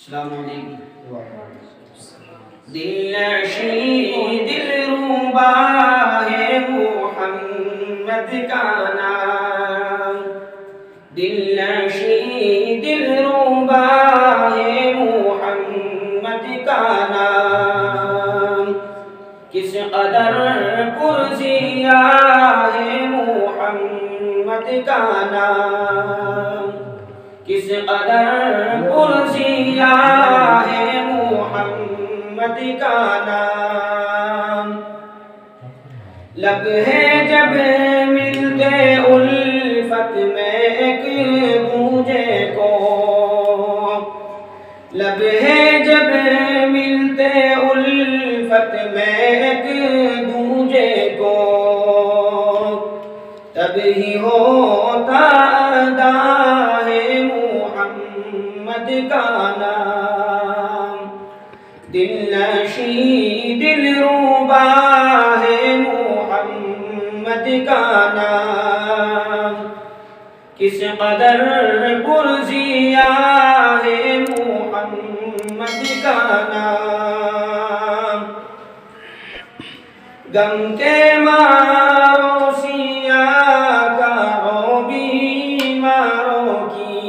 السلام علیکم۔ دل نشین دلربا ہے محمد کا نام، دل نشین دلربا ہے محمد کا نام، کس قدر پرزیا ہے محمد کا نام، کس قدر پرزیا ہے محمد کا نام۔ لب ہے جب ملتے الفت میں ایک دوجے کو، لب ہے جب ملتے الفت میں ایک دوجے کو، تب ہی ہوتا ادا ہے محمد کا نام۔ دل نشین دلربا ہے محمد کا نام، کس قدر پرزیا ہے محمد کا نام۔ غم کے مارو سیاہ کرو بیماروں کی،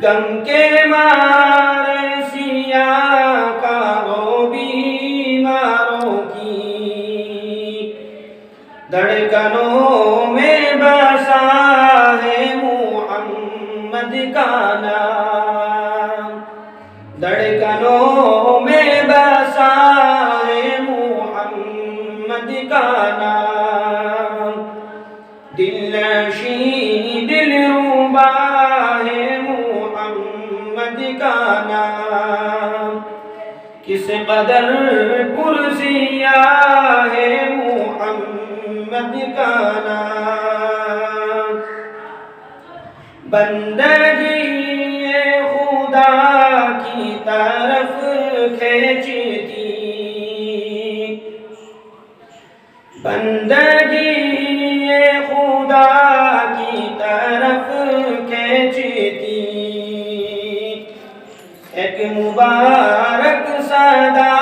غم کے مارے سیاہ کرو بیماروں کی، دھڑکنوں میں بسا ہے محمد کا نام، دھڑکنوں میں بسا ہے محمد کا نام۔ دل نشین دلربا ہے محمد کا نام، کس قدر پرزیا ہے محمد کا نام۔ بندگی خدا کی طرف کھینچتی، بندگی خدا کی طرف کھینچتی، ایک مبارک صدا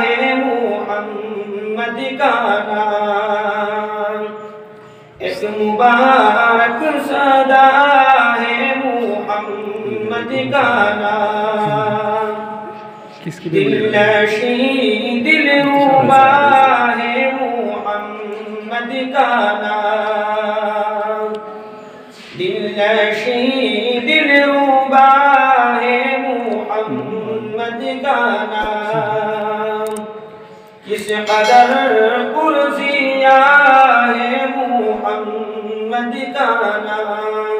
ہے محمد کا نام، ایک مبارک صدا ہے محمد کا نام۔ دل نشین دلربا ہے محمد کا نام، دل نشین دلربا ہے محمد کا نام، کس قدر پرزیا ہے محمد کا نام۔